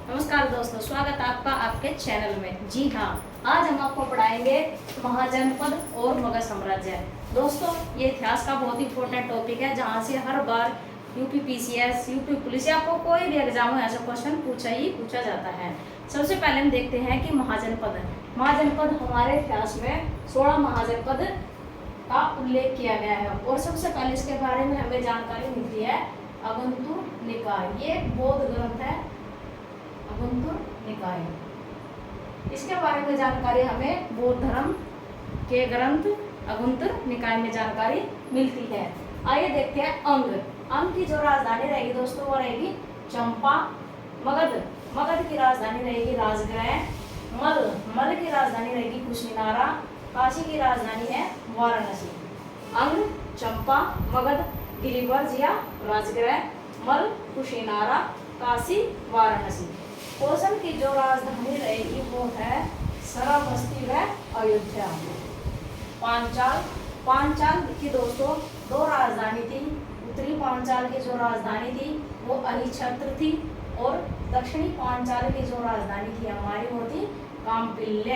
नमस्कार दोस्तों, स्वागत है आपका आपके चैनल में। जी हाँ, आज हम आपको पढ़ाएंगे महाजनपद और मगध साम्राज्य। दोस्तों, ये इतिहास का बहुत इंपॉर्टेंट टॉपिक है, जहाँ से हर बार यूपी पीसीएस, यूपी पुलिस या आपको कोई भी एग्जाम में ऐसा क्वेश्चन पूछा जाता है। सबसे पहले हम देखते हैं कि महाजनपद हमारे इतिहास में 16 महाजनपद का उल्लेख किया गया है। और सबसे पहले इसके बारे में हमें जानकारी मिलती है अगुंतुर निकाय। ये बौद्ध ग्रंथ है, अगुंतुर निकाय। इसके बारे में जानकारी हमें बौद्ध धर्म के ग्रंथ अगुंतुर निकाय में जानकारी मिलती है। आइए देखते हैं अंग की जो राजधानी रहेगी दोस्तों, वो रहेगी चंपा। मगध की राजधानी रहेगी राजगृह। मल की राजधानी रहेगी कुशीनारा। काशी की राजधानी है वाराणसी। अंग, चंपा, मगध, गिरिवर्ज या राजगृह, मल, कुशीनारा, काशी, वाराणसी। कोसल की जो राजधानी रहेगी वो है श्रावस्ती व अयोध्या। पांचाल की दोस्तों दो राजधानी थी। उत्तरी पांचाल की जो राजधानी थी वो अहिछत्र थी, और दक्षिणी पांचाल की जो राजधानी थी हमारी वो थी काम्पिल्य।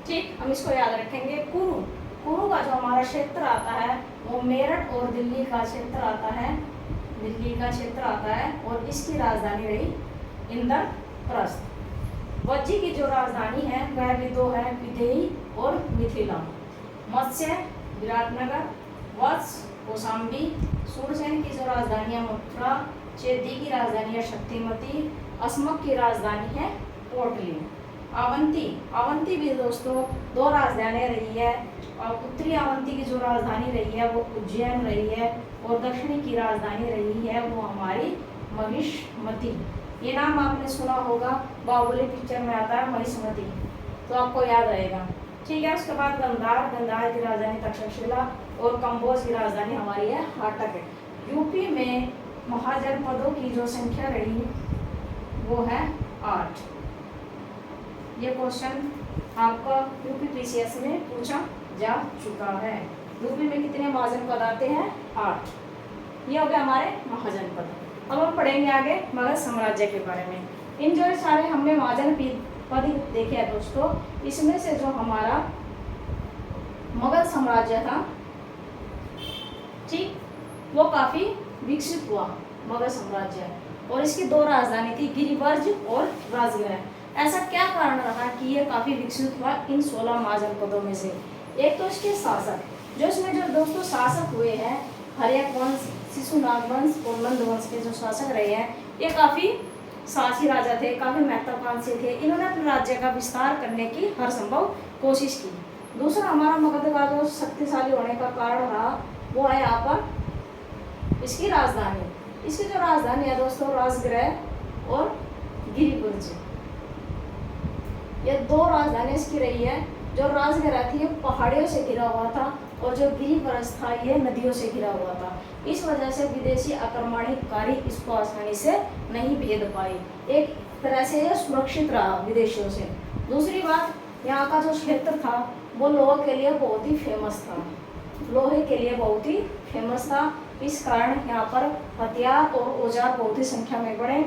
ठीक, हम इसको याद रखेंगे। कुरु का जो हमारा क्षेत्र आता है वो मेरठ और दिल्ली का क्षेत्र आता है, और इसकी राजधानी रही इंद्रप्रस्थ। वज्जी की जो राजधानी है वह भी दो है, विदेही और मिथिला। मत्स्य विराटनगर, वत्स कौशाम्बी। सूरसेन की जो राजधानी है मथुरा। चेदी की राजधानी है शक्तिमती। अस्मक की राजधानी है कोटली। अवंती भी दोस्तों दो राजधानियां रही है, और उत्तरी अवंती की जो राजधानी रही है वो उज्जैन रही है, और दक्षिणी की राजधानी रही है वो हमारी महिष्मती। ये नाम आपने सुना होगा, बाहुबली पिक्चर में आता है महिष्मती, तो आपको याद रहेगा। ठीक है, उसके बाद गंधार की राजधानी तक्षशिला, और कंबोज की राजधानी हमारी है हाटक। यूपी में महाजनपदों की जो संख्या रही वो है 8। ये क्वेश्चन आपका यूपी पीसीएस में पूछा जा चुका है। यूपी में कितने महाजनपद आते हैं? 8। ये हो गया हमारे महाजनपद। अब हम पढ़ेंगे आगे मगध साम्राज्य के बारे में। इन जो सारे हमने महाजनपद देखे हैं दोस्तों, इसमें से जो हमारा मगध साम्राज्य था, ठीक, वो काफी विकसित हुआ मगध साम्राज्य, और इसकी दो राजधानी थी, गिरिवर्ज और राजगृह। ऐसा क्या कारण रहा कि ये काफी विकसित हुआ इन 16 महाजनपदों में से? एक तो इसके शासक, जो इसमें जो दोस्तों शासक हुए हैं, हर्यक वंश, शिशुनाग वंश और नंद वंश के जो शासक रहे हैं, ये काफी साहसी राजा थे, काफी महत्वाकांक्षी थे। इन्होंने अपने राज्य का विस्तार करने की हर संभव कोशिश की। दूसरा हमारा मगध का जो शक्तिशाली होने का कारण रहा वो है यहाँ पर इसकी राजधानी। इसकी जो राजधानी है दोस्तों राजगृह और गिरिवर्ज, ये दो राजधानी इसकी रही है। जो राजगृह थी ये पहाड़ियों से घिरा हुआ था, और जो गिरिवर्ज था ये नदियों से घिरा हुआ था। इस वजह से विदेशी आक्रमणकारी इसको आसानी से नहीं भेद पाए। एक तरह से ये सुरक्षित रहा विदेशियों से। दूसरी बात, यहाँ का जो क्षेत्र था वो लोहे के लिए बहुत ही फेमस था। इस कारण यहाँ पर हथियार और औजार बहुत ही संख्या में बढ़े।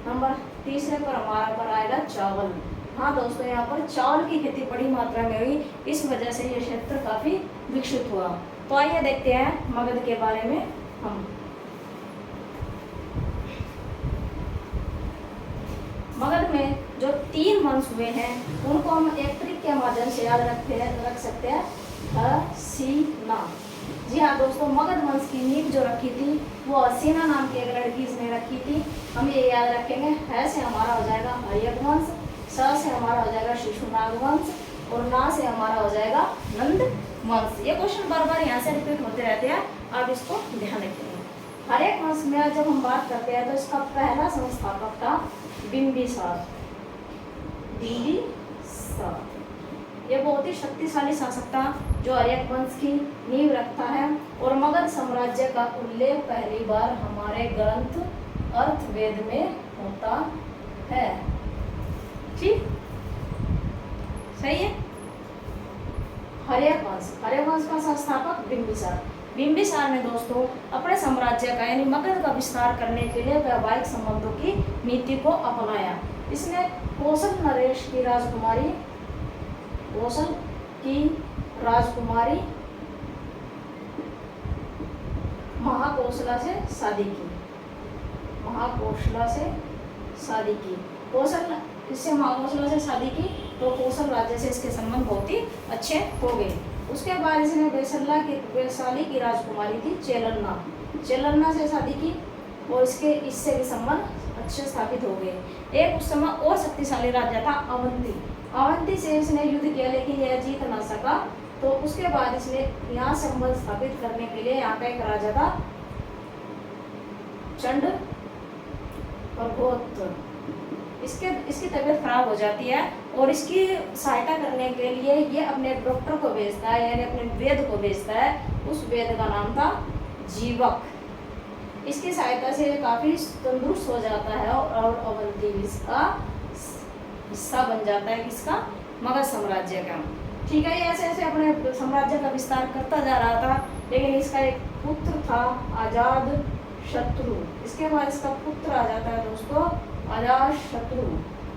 नंबर तीसरे पर हमारा पर आएगा चावल। हाँ दोस्तों, यहाँ पर चावल की खेती बड़ी मात्रा में हुई, इस वजह से ये क्षेत्र काफी विकसित हुआ। तो आइए देखते हैं मगध के बारे में हम। मगध में जो 3 वंश हुए हैं उनको हम एक ट्रिक के माध्यम से याद रख सकते हैं, हसीना। जी हाँ दोस्तों, मगध वंश की नींव जो रखी थी वो हसीना नाम की एक लड़की इसने रखी थी। हम ये याद रखेंगे। है से हमारा हो जाएगा हर्यक वंश, स से हमारा हो जाएगा शिशुनाग वंश, और ना से हमारा हो जाएगा नंद वंश। ये क्वेश्चन बार बार यहाँ से रिपीट होते रहते हैं, आप इसको ध्यान रखेंगे। हर्यक वंश में जब हम बात करते हैं तो इसका पहला संस्थापक था बिंबिसार। ये बहुत ही शक्तिशाली शासक था जो हर्यक वंश की नींव रखता है। और मगध साम्राज्य का उल्लेख पहली बार हमारे ग्रंथ अर्थवेद में होता है। ठीक, सही है। हर्यक वंश का संस्थापक बिंबिसार। बिंबिसार ने दोस्तों अपने साम्राज्य का यानी मगध का विस्तार करने के लिए वैवाहिक संबंधों की नीति को अपनाया। इसने कौशल नरेश की राजकुमारी महाकौशला से शादी की। कौशल इससे महाकौशला से शादी की तो कौशल राज्य से इसके संबंध बहुत ही अच्छे हो गए। उसके बाद इसने वैशाली की राजकुमारी थी चेलन्ना से शादी की और इससे भी संबंध अच्छे स्थापित हो गए। एक उस समय और शक्तिशाली राज्य था अवंती से इसने युद्ध किया लेकिन यह जीत न सका। तो उसके बाद इसने यहाँ संबंध स्थापित करने के लिए यहाँ का एक राजा था चंड प्रगोत्र। इसकी तबीयत खराब हो जाती है और इसकी सहायता करने के लिए ये अपने डॉक्टर को भेजता है यानी अपने वेद को भेजता है। उस वेद का नाम था जीवक। इसकी सहायता से काफी तंदुरुस्त हो जाता है और अवंती इसका हिस्सा बन जाता है किसका, मगध साम्राज्य का। ठीक है, ये ऐसे ऐसे अपने साम्राज्य का विस्तार करता जा रहा था। लेकिन इसका एक पुत्र था अजात शत्रु। इसके बाद इसका पुत्र आ जाता है दोस्तों अजात शत्रु।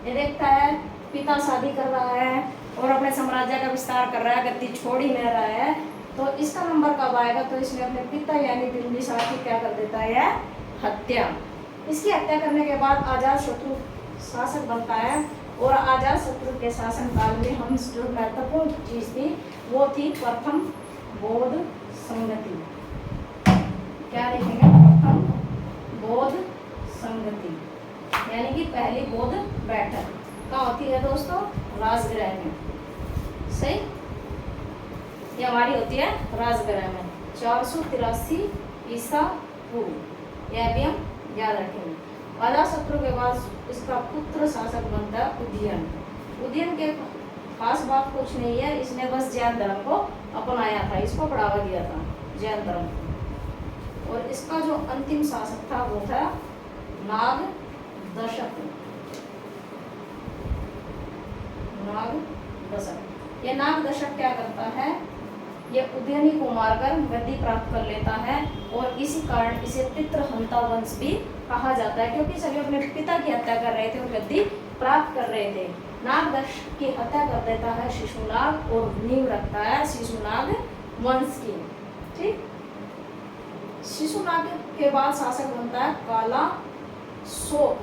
ये देखता है पिता शादी कर रहा है और अपने साम्राज्य का विस्तार कर रहा है, गद्दी छोड़ ही नहीं रहा है। तो इसका नंबर कब आएगा, तो इसने अपने पिता यानी बिंबिसार की क्या कर देता है, हत्या। इसकी हत्या करने के बाद अजात शत्रु शासक बनता है और अजात शत्रु के शासन काल में हम जो महत्वपूर्ण चीज थी वो थी प्रथम बौद्ध संगति। क्या देखेंगे, प्रथम बौद्ध संगति यानी कि पहली बौद्ध बैठक कहाँ होती है दोस्तों, राजगृह में। सही, ये हमारी होती है राजगृह में 483 ईसा पूर्व। यह भी हम याद रखेंगे। अजात शत्रु के बाद इसका पुत्र शासक बनता है उदयन के खास बात कुछ नहीं है, इसने बस जैन धर्म को अपनाया था, इसको बढ़ावा दिया था जैन धर्म को। और इसका जो अंतिम शासक था वो था नाग दशक। ये नाग दशक क्या करता है, ये उदयनी को मारकर गद्दी प्राप्त कर लेता है और इसी कारण इसे पितृहंता वंश भी कहा जाता है, क्योंकि सभी अपने पिता की हत्या कर रहे थे और गद्दी प्राप्त कर रहे थे। नागदशक की हत्या कर देता है शिशुनाग और नींव रखता है शिशुनाग वंश की। ठीक, शिशुनाग के बाद शासक बनता है काला शोक,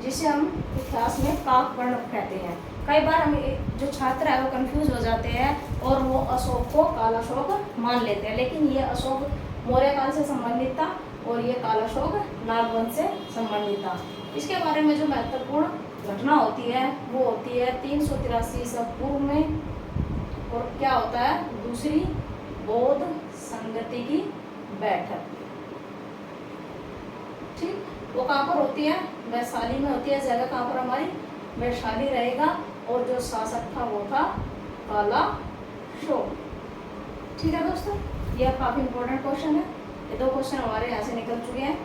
जिसे हम इतिहास में काकवर्ण कहते हैं। कई बार हम जो छात्र है वो कंफ्यूज हो जाते हैं और वो अशोक को कालाशोक मान लेते हैं, लेकिन ये अशोक मौर्य काल से संबंधित था और ये कालाशोक नागवंश से संबंधित था। इसके बारे में जो महत्वपूर्ण घटना होती है वो होती है 383 ईसा पूर्व में, और क्या होता है, दूसरी बौद्ध संगति की बैठक। ठीक, वो कहाँ पर होती है, वैशाली में होती है। जगह कहाँ पर हमारी, वैशाली रहेगा। और जो शासक था वो था कालाशोक। ठीक है दोस्तों, यह काफी इंपॉर्टेंट क्वेश्चन है। ये दो क्वेश्चन हमारे यहाँ से निकल चुके हैं।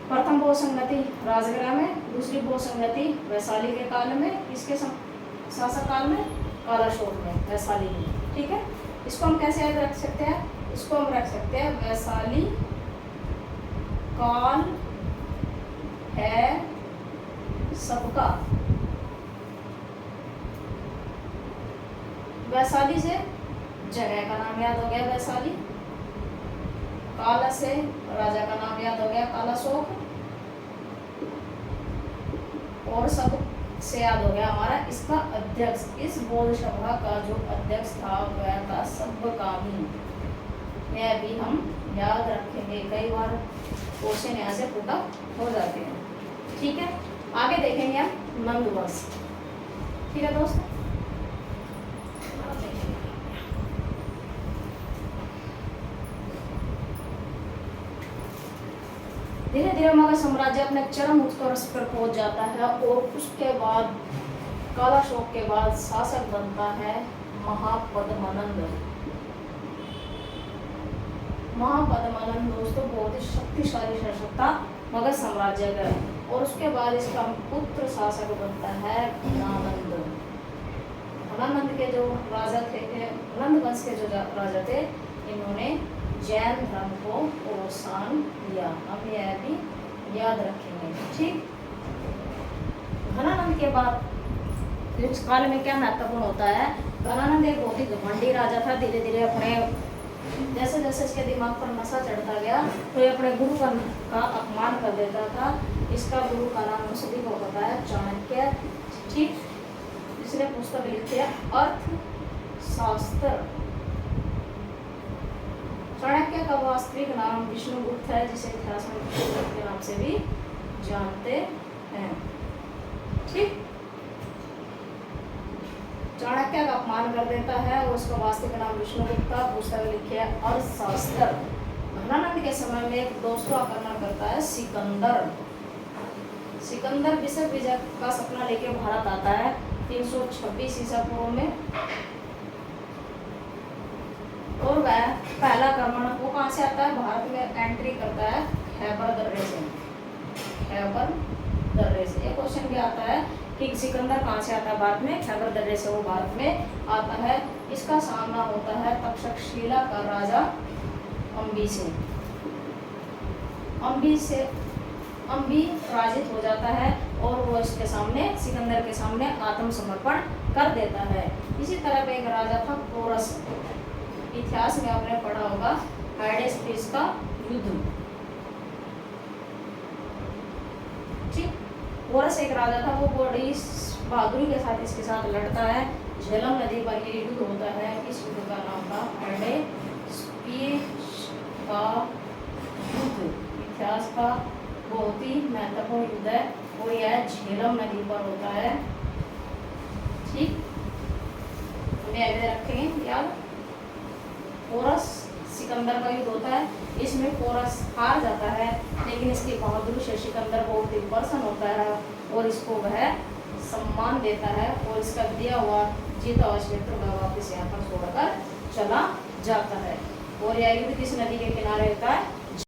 प्रथम बौद्ध संगति राजगृह में, दूसरी बौद्ध संगति वैशाली के काल में, इसके शासक काल में कालाशोक में, वैशाली में। ठीक है, इसको हम कैसे याद रख सकते हैं, इसको हम रख सकते हैं वैशाली काल है सबका। वैशाली से जगह का नाम याद हो गया वैशाली, काला से राजा का नाम याद हो गया कालाशोक, और सब से याद हो गया हमारा इसका अध्यक्ष। इस बौद्ध सभा का जो अध्यक्ष था वह था सब्बकामी। यह भी हम याद रखेंगे, कई बार क्वेश्चन यहाँ से पुट अप हो जाते हैं। ठीक है, आगे देखेंगे हम नंदवंश। ठीक है दोस्तों, धीरे धीरे मगध साम्राज्य अपने चरम उत्कर्ष पर पहुंच जाता है और उसके बाद कालाशोक के बाद शासक बनता है महापद्मानंद। महापद्मानंद दोस्तों बहुत ही शक्तिशाली शासक था मगध साम्राज्य का। और उसके बाद इसका पुत्र शासक बनता है घनानंद। घनानंद के जो राजा थे, नंद वंश के जो राजा थे इन्होंने जैन धर्म को प्रोत्साहन दिया। हम यह भी याद रखेंगे, ठीक। घनानंद के बाद इस काल में क्या महत्वपूर्ण होता है, घनानंद एक बहुत ही घमंडी राजा था। धीरे धीरे अपने जैसे जैसे इसके दिमाग पर नशा चढ़ता गया तो ये अपने गुरु का अपमान कर देता था। इसका गुरु का नाम हम सभी को पता है, चाणक्य, ठीक। इसने पुस्तक लिखी है अर्थशास्त्र। चाणक्य का वास्तविक नाम विष्णुगुप्त है, जिसे इतिहास में विष्णुगुप्त के नाम से भी जानते हैं, ठीक। चाणक्य का अपमान कर देता है और उसका वास्तविक नाम विष्णुगुप्त था। पुस्तक लिखी है अर्थशास्त्र। घनानंद के समय में एक दोस्तों आक्रमण करता है सिकंदर। सिकंदर विश्व विजय का सपना लेके भारत आता है 326 ईसा पूर्व में, और वह पहला आक्रमण वो कहाँ से आता है, भारत में एंट्री करता है खैबर दर्रे से। खैबर दर्रे से ये क्वेश्चन भी आता है कि सिकंदर कहाँ से आता है भारत में, खैबर दर्रे से वो भारत में आता है। इसका सामना होता है तक्षशिला का राजा अम्बी से। अम्बी पराजित हो जाता है और वो इसके सामने, सिकंदर के सामने आत्मसमर्पण कर देता है। इसी तरह का एक राजा था पोरस। इतिहास में आपने पढ़ा होगा हाइडेस्पिस का युद्ध, ठीक। पोरस एक राजा था, वो बड़ी बहादुरी के साथ इसके साथ लड़ता है। झेलम नदी पर ये युद्ध होता है। इस युद्ध का नाम था हाइडेस्पिस का युद्ध। इतिहास का बहुत ही महत्वपूर्ण युद्ध है और यह झेलम नदी पर होता है, ठीक। हमें आगे रखेंगे याद। पोरस सिकंदर का युद्ध होता है। इसमें पोरस हार जाता है, लेकिन इसकी बहादुरी से सिकंदर बहुत ही प्रसन्न होता है और इसको वह सम्मान देता है और इसका दिया हुआ जीता हुआ क्षेत्र वह वापस यहाँ पर छोड़कर चला जाता है। और यह युद्ध किस नदी के किनारे होता है,